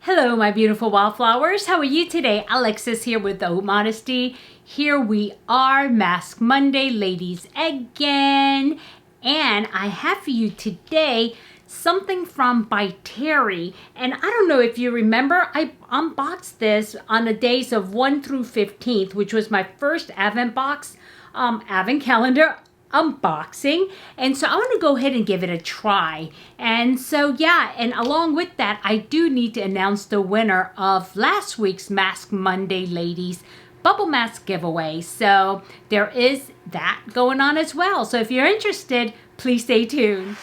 Hello, my beautiful wildflowers. How are you today? Alexis here with the Modesty. Here we are, Mask Monday, ladies, again. And I have for you today something from by Terry. And I don't know if you remember, I unboxed this on the days of 1 through 15th, which was my first Advent box, Advent calendar unboxing, and so I want to go ahead and give it a try. And so yeah, and along with that, I do need to announce the winner of last week's Mask Monday ladies bubble mask giveaway. So there is that going on as well. So if you're interested, please stay tuned.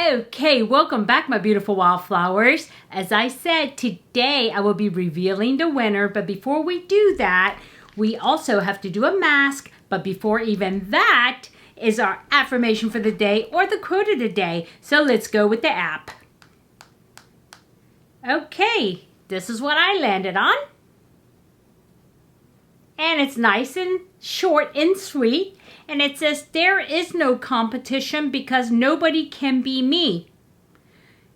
Okay, welcome back, my beautiful wildflowers. As I said, today I will be revealing the winner, but before we do that, we also have to do a mask. But before even that is our affirmation for the day or the quote of the day. So let's go with the app. Okay, this is what I landed on. And it's nice and short and sweet. And it says, there is no competition because nobody can be me.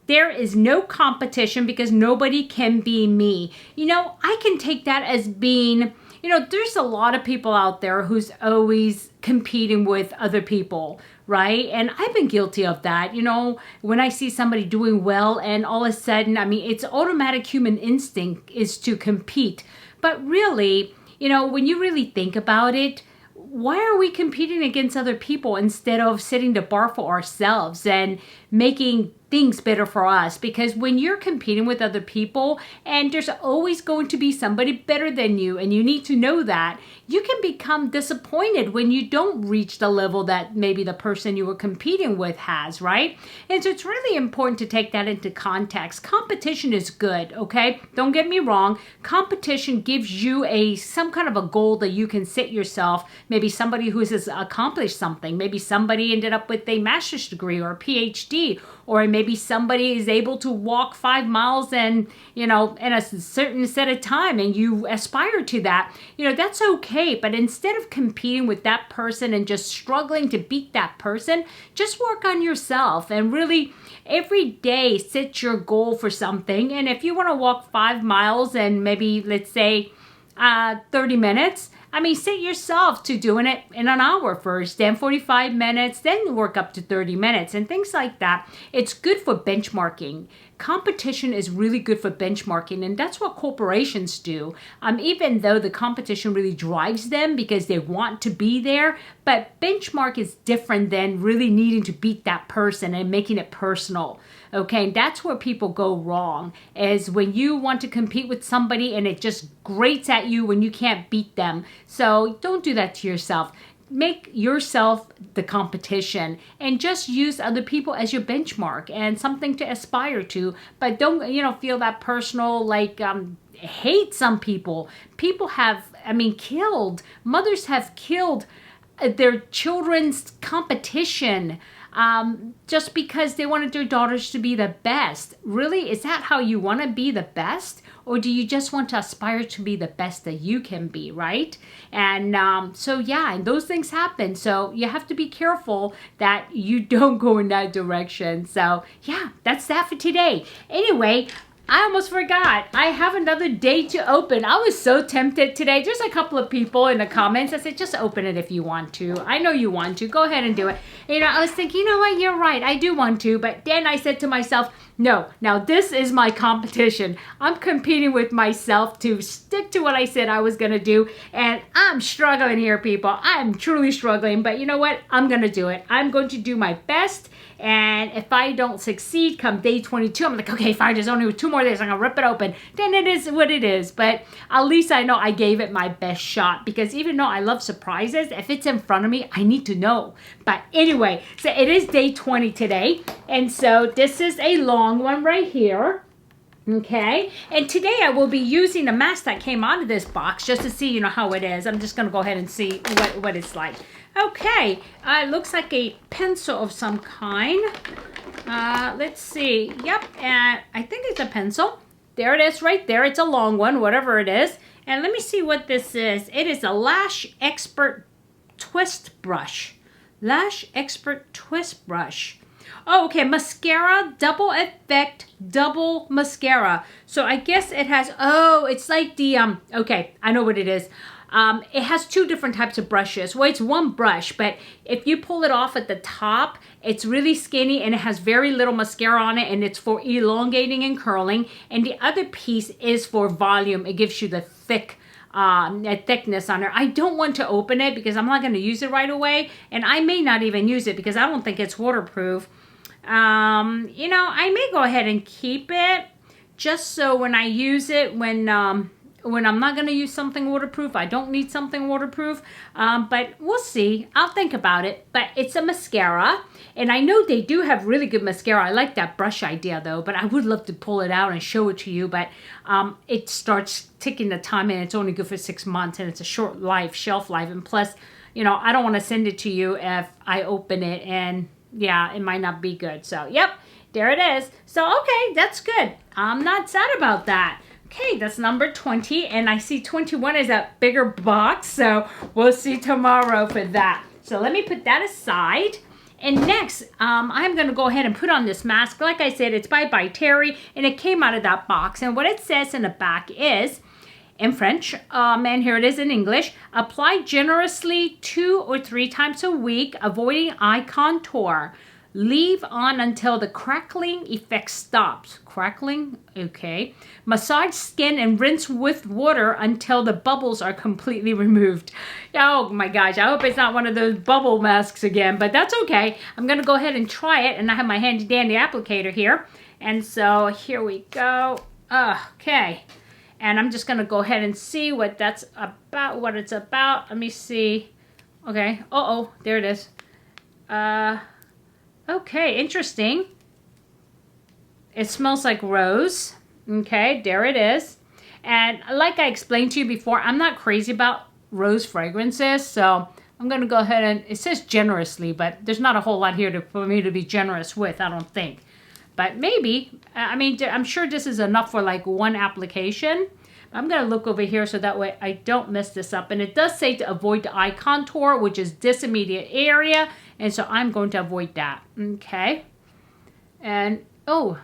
There is no competition because nobody can be me. You know, I can take that as being, you know, there's a lot of people out there who's always competing with other people, right? And I've been guilty of that. You know, when I see somebody doing well and all of a sudden, I mean, it's automatic human instinct is to compete. But really, you know, when you really think about it, why are we competing against other people instead of setting the bar for ourselves and making things better for us? Because when you're competing with other people, and there's always going to be somebody better than you, and you need to know that, you can become disappointed when you don't reach the level that maybe the person you were competing with has, right? And so it's really important to take that into context. Competition is good, okay? Don't get me wrong. Competition gives you some kind of a goal that you can set yourself. Maybe somebody who has accomplished something. Maybe somebody ended up with a master's degree or a PhD, or maybe somebody is able to walk 5 miles and, you know, in a certain set of time, and you aspire to that. You know, that's okay. But instead of competing with that person and just struggling to beat that person, just work on yourself and really every day set your goal for something. And if you want to walk 5 miles and maybe, let's say, 30 minutes, I mean, set yourself to doing it in an hour first, then 45 minutes, then work up to 30 minutes and things like that. It's good for benchmarking. Competition is really good for benchmarking, and that's what corporations do. Even though the competition really drives them because they want to be there, but benchmark is different than really needing to beat that person and making it personal. Okay, and that's where people go wrong, is when you want to compete with somebody and it just grates at you when you can't beat them. So don't do that to yourself. Make yourself the competition and just use other people as your benchmark and something to aspire to. But don't, you know, feel that personal, like, hate some people. People have, killed, mothers have killed their children's competition just because they wanted their daughters to be the best. Really, is that how you want to be the best? Or do you just want to aspire to be the best that you can be, right? And so yeah, and those things happen. So you have to be careful that you don't go in that direction. So yeah, that's that for today. Anyway, I almost forgot. I have another day to open. I was so tempted today. There's a couple of people in the comments that said, just open it if you want to. I know you want to. Go ahead and do it. You know, I was thinking, you know what? You're right. I do want to. But then I said to myself, no, now this is my competition. I'm competing with myself to stick to what I said I was going to do. And I'm struggling here, people. I'm truly struggling. But you know what? I'm going to do it. I'm going to do my best. And if I don't succeed come day 22, I'm like, okay, fine, there's only 2 more days. I'm going to rip it open. Then it is what it is. But at least I know I gave it my best shot. Because even though I love surprises, if it's in front of me, I need to know. But anyway, so it is day 20 today. And so this is a long one right here. Okay, and today I will be using a mask that came out of this box just to see, you know, how it is. I'm just going to go ahead and see what it's like. Okay, it looks like a pencil of some kind. Let's see. Yep, and I think it's a pencil. There it is right there. It's a long one, whatever it is. And let me see what this is. It is a Lash Expert Twist Brush. Lash Expert Twist Brush. Oh, okay, mascara, double effect, double mascara. So I guess it has, oh, it's like the, okay, I know what it is. It has two different types of brushes. Well, it's one brush, but if you pull it off at the top, it's really skinny and it has very little mascara on it, and it's for elongating and curling. And the other piece is for volume. It gives you the thickness on there. I don't want to open it because I'm not going to use it right away, and I may not even use it because I don't think it's waterproof. You know, I may go ahead and keep it just so when I use it, when I'm not going to use something waterproof, I don't need something waterproof, but we'll see. I'll think about it. But it's a mascara, and I know they do have really good mascara. I like that brush idea though, but I would love to pull it out and show it to you, but it starts ticking the time, and it's only good for 6 months, and it's a short shelf life, and plus, you know, I don't want to send it to you if I open it and yeah, it might not be good. So, yep, there it is. So, okay, that's good. I'm not sad about that. Okay, that's number 20, and I see 21 is a bigger box, so we'll see tomorrow for that. So let me put that aside. And next, I'm going to go ahead and put on this mask. Like I said, it's by Terry, and it came out of that box. And what it says in the back is, in French, and here it is in English, apply generously 2 or 3 times a week, avoiding eye contour. Leave on until the crackling effect stops. Crackling? Okay. Massage skin and rinse with water until the bubbles are completely removed. Oh my gosh, I hope it's not one of those bubble masks again, but that's okay. I'm going to go ahead and try it, and I have my handy dandy applicator here. And so here we go. Okay. And I'm just going to go ahead and see what that's about, what it's about. Let me see. Okay. Uh-oh. There it is. Okay. Interesting. It smells like rose. Okay. There it is. And like I explained to you before, I'm not crazy about rose fragrances. So I'm going to go ahead and, it says generously, but there's not a whole lot here for me to be generous with, I don't think. But maybe, I mean, I'm sure this is enough for like one application. I'm going to look over here so that way I don't mess this up. And it does say to avoid the eye contour, which is this immediate area. And so I'm going to avoid that. Okay. And, oh,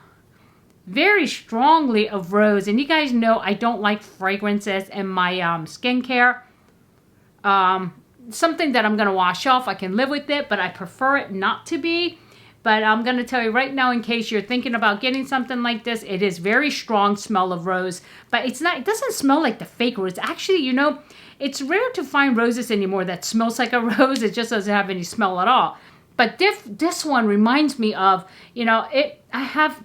very strongly of rose. And you guys know I don't like fragrances in my skincare. Something that I'm going to wash off. I can live with it, but I prefer it not to be. But I'm going to tell you right now, in case you're thinking about getting something like this, it is very strong smell of rose. But it's not, it doesn't smell like the fake rose. Actually, you know, it's rare to find roses anymore that smells like a rose. It just doesn't have any smell at all. But this one reminds me of, you know, I have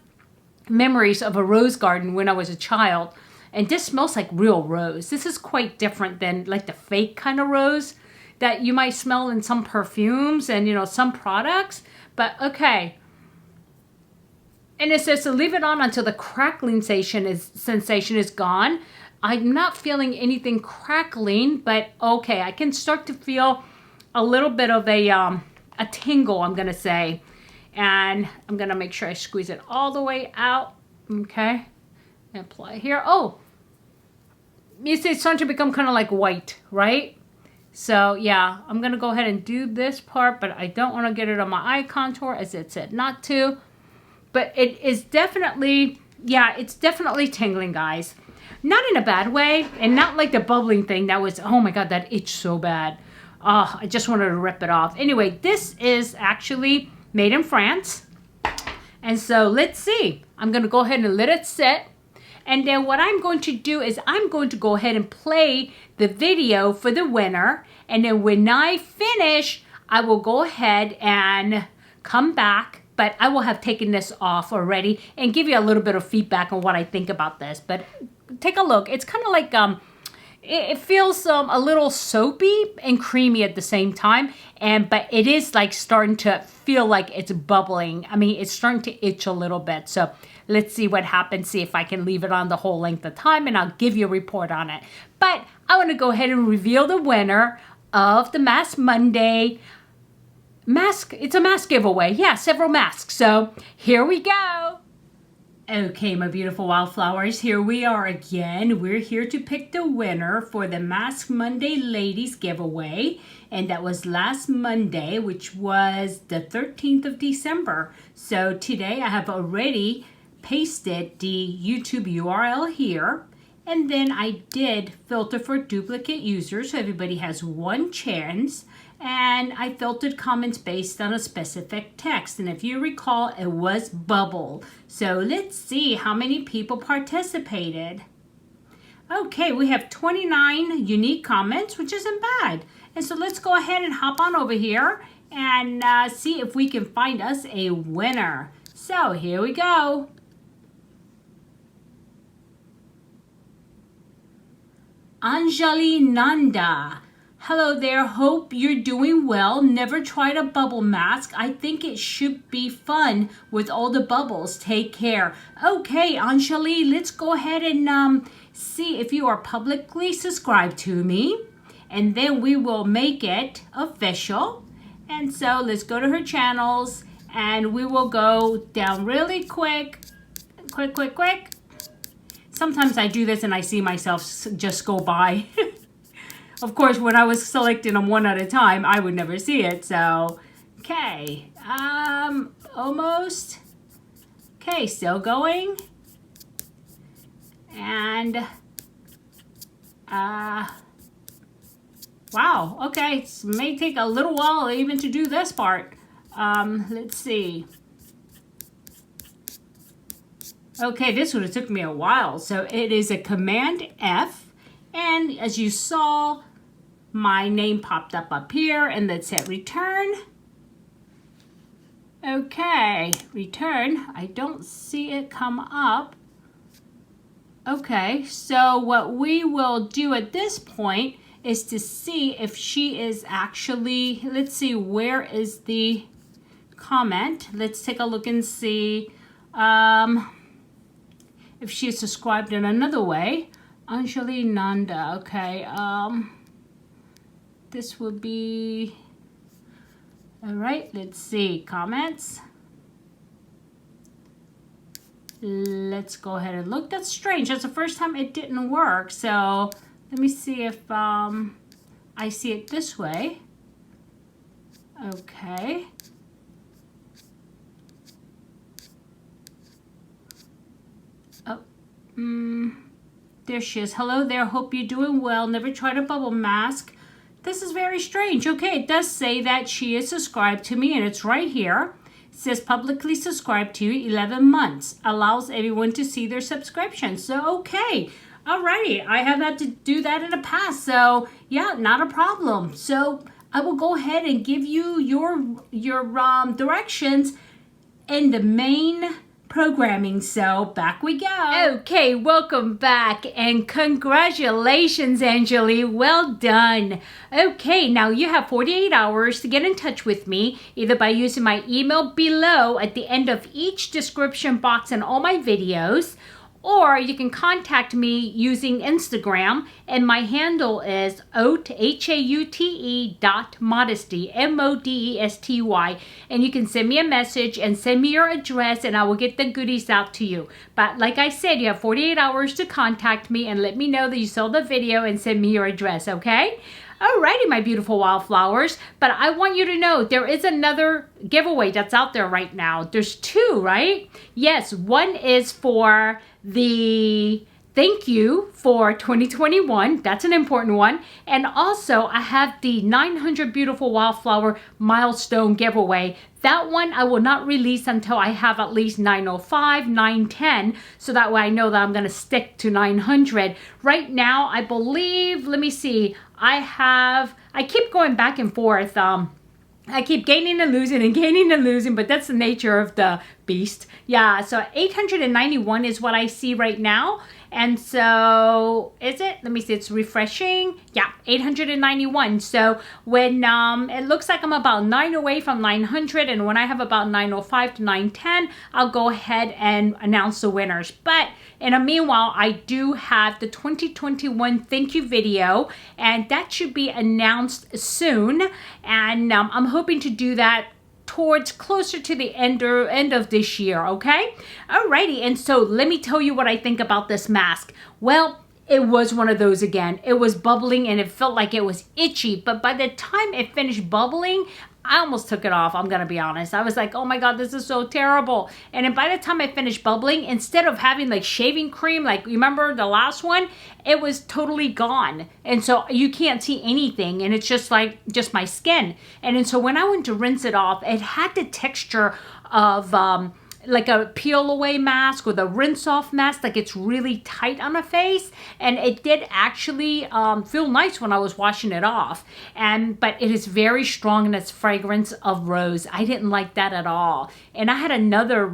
memories of a rose garden when I was a child. And this smells like real rose. This is quite different than like the fake kind of rose that you might smell in some perfumes and, you know, some products. But okay, and it says to leave it on until the crackling sensation is gone. I'm not feeling anything crackling, but okay, I can start to feel a little bit of a tingle, I'm gonna say, and I'm gonna make sure I squeeze it all the way out. Okay, and apply here. Oh, it's starting to become kind of like white, right? So, yeah, I'm going to go ahead and do this part, but I don't want to get it on my eye contour, as it said not to. But it is definitely, yeah, it's definitely tingling, guys. Not in a bad way, and not like the bubbling thing that was, oh my God, that itched so bad. Oh, I just wanted to rip it off. Anyway, this is actually made in France. And so, let's see. I'm going to go ahead and let it sit. And then what I'm going to do is I'm going to go ahead and play the video for the winner. And then when I finish, I will go ahead and come back. But I will have taken this off already and give you a little bit of feedback on what I think about this. But take a look. It's kind of like, it feels a little soapy and creamy at the same time, but it is like starting to feel like it's bubbling. I mean, it's starting to itch a little bit. So let's see what happens, see if I can leave it on the whole length of time, and I'll give you a report on it. But I want to go ahead and reveal the winner of the Mask Monday mask. It's a mask giveaway. Yeah, several masks. So here we go. Okay, my beautiful wildflowers, here we are again. We're here to pick the winner for the Mask Monday Ladies giveaway. And that was last Monday, which was the 13th of December. So today I have already pasted the YouTube URL here. And then I did filter for duplicate users, so everybody has one chance. And I filtered comments based on a specific text. And if you recall, it was bubble. So let's see how many people participated. Okay, we have 29 unique comments, which isn't bad. And so let's go ahead and hop on over here and see if we can find us a winner. So here we go. Anjali Nanda. Hello there, hope you're doing well. Never tried a bubble mask. I think it should be fun with all the bubbles. Take care. Okay, Anjali, let's go ahead and see if you are publicly subscribed to me. And then we will make it official. And so let's go to her channels and we will go down really quick. Quick. Sometimes I do this and I see myself just go by. Of course, when I was selecting them one at a time, I would never see it. So, okay, almost. Okay, still going. And, wow, okay, it may take a little while even to do this part. Let's see. Okay, this would have took me a while. So it is a Command F. And as you saw, my name popped up here, and let's hit return. Okay, return. I don't see it come up. Okay, so what we will do at this point is to see if she is actually, let's see, where is the comment? Let's take a look and see if she is subscribed in another way. Anjali Nanda, okay, this would be, all right, let's see, comments. Let's go ahead and look. That's strange, that's the first time it didn't work, so let me see if I see it this way. Okay. Oh, there she is. Hello there, hope you're doing well. Never tried a bubble mask. This is very strange. Okay, it does say that she is subscribed to me, and it's right here. It says publicly subscribed to you, 11 months. Allows everyone to see their subscription. So, okay. Alrighty, I have had to do that in the past. So, yeah, not a problem. So, I will go ahead and give you your directions in the main programming. So back we go. Okay, welcome back and congratulations, Anjali. Well done. Okay, now you have 48 hours to get in touch with me, either by using my email below at the end of each description box in all my videos, or you can contact me using Instagram, and my handle is Haute, Haute .modesty, MODESTY, and you can send me a message and send me your address, and I will get the goodies out to you. But like I said, you have 48 hours to contact me and let me know that you saw the video and send me your address, okay? Alrighty, my beautiful wildflowers, but I want you to know there is another giveaway that's out there right now. There's two, right? Yes, one is for the thank you for 2021. That's an important one. And also, I have the 900 Beautiful Wildflower Milestone giveaway. That one I will not release until I have at least 905, 910, so that way I know that I'm going to stick to 900. Right now, I believe, let me see, I keep going back and forth. I keep gaining and losing, but that's the nature of the beast. Yeah, so 891 is what I see right now. And so, is it? Let me see, it's refreshing. Yeah, 891. So when it looks like I'm about 9 away from 900, and when I have about 905 to 910, I'll go ahead and announce the winners. But in the meanwhile, I do have the 2021 thank you video, and that should be announced soon. And I'm hoping to do that towards closer to the end of this year, okay? Alrighty, and so let me tell you what I think about this mask. Well, it was one of those again. It was bubbling and it felt like it was itchy, but by the time it finished bubbling, I almost took it off, I'm gonna be honest. I was like, oh my God, this is so terrible. And then by the time I finished bubbling, instead of having like shaving cream, like remember the last one, it was totally gone. And so you can't see anything, and it's just like, just my skin. And then so when I went to rinse it off, it had the texture of like a peel away mask or the rinse off mask, like it's really tight on the face, and it did actually feel nice when I was washing it off. But it is very strong in its fragrance of rose. I didn't like that at all. And I had another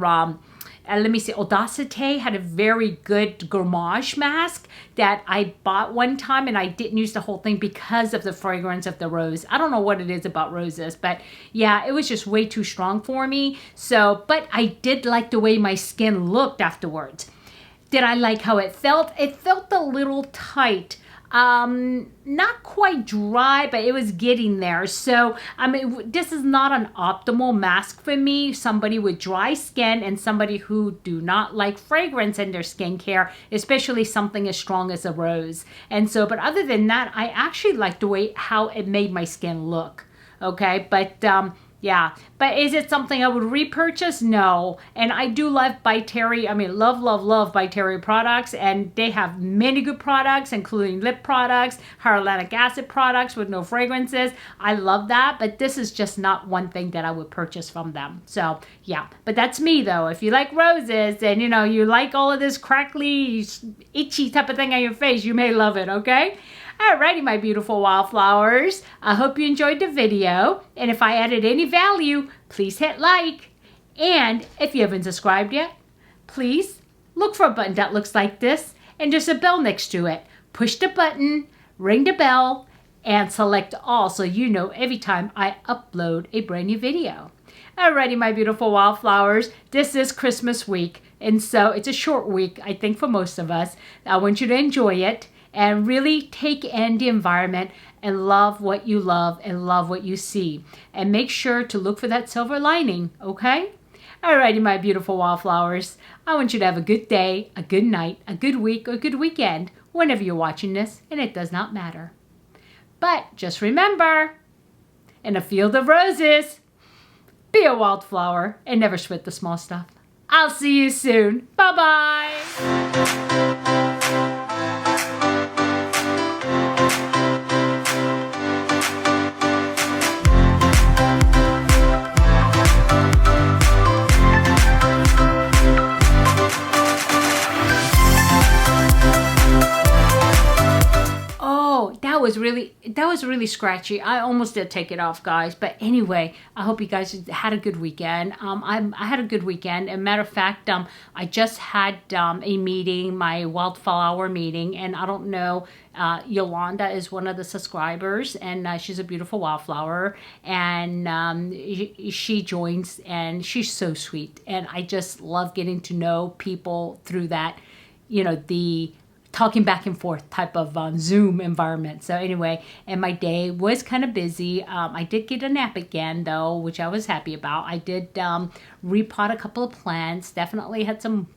let me see, Audacity had a very good gourmage mask that I bought one time, and I didn't use the whole thing because of the fragrance of the rose. I don't know what it is about roses, but yeah, it was just way too strong for me. So, but I did like the way my skin looked afterwards. Did I like how it felt? It felt a little tight. Not quite dry, but it was getting there. So, I mean, this is not an optimal mask for me. Somebody with dry skin and somebody who do not like fragrance in their skincare, especially something as strong as a rose. And so, but other than that, I actually like the way how it made my skin look. Okay, but yeah, but is it something I would repurchase? No. And I do love By Terry. I mean, love By Terry products. And they have many good products, including lip products, hyaluronic acid products with no fragrances. I love that. But this is just not one thing that I would purchase from them. So, yeah. But that's me, though. If you like roses and, you know, you like all of this crackly, itchy type of thing on your face, you may love it, okay? Alrighty, my beautiful wildflowers. I hope you enjoyed the video. And if I added any value, please hit like. And if you haven't subscribed yet, please look for a button that looks like this and there's a bell next to it. Push the button, ring the bell, and select all so you know every time I upload a brand new video. Alrighty, my beautiful wildflowers. This is Christmas week. And so it's a short week, I think, for most of us. I want you to enjoy it and really take in the environment and love what you love and love what you see. And make sure to look for that silver lining, okay? Alrighty, my beautiful wildflowers. I want you to have a good day, a good night, a good week, or a good weekend, whenever you're watching this, and it does not matter. But just remember, in a field of roses, be a wildflower and never sweat the small stuff. I'll see you soon. Bye-bye. That was really scratchy. I almost did take it off, guys. But anyway, I hope you guys had a good weekend. I had a good weekend. As a matter of fact, I just had a meeting, my wildflower meeting, and I don't know, Yolanda is one of the subscribers, and she's a beautiful wildflower, and she joins, and she's so sweet. And I just love getting to know people through that, you know, the talking back and forth type of Zoom environment. So anyway, and my day was kind of busy. I did get a nap again, though, which I was happy about. I did repot a couple of plants. Definitely had some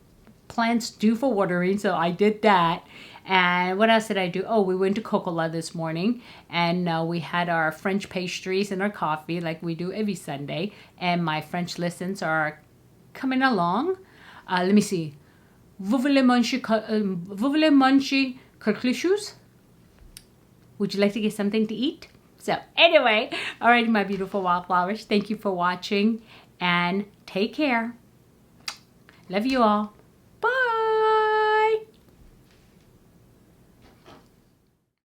plants due for watering, so I did that. And what else did I do? Oh, we went to Coca-Cola this morning, and we had our French pastries and our coffee like we do every Sunday. And my French lessons are coming along. Let me see. Vous voulez manger quelque chose? Would you like to get something to eat? So anyway, all right, my beautiful wildflowers, thank you for watching and take care. Love you all.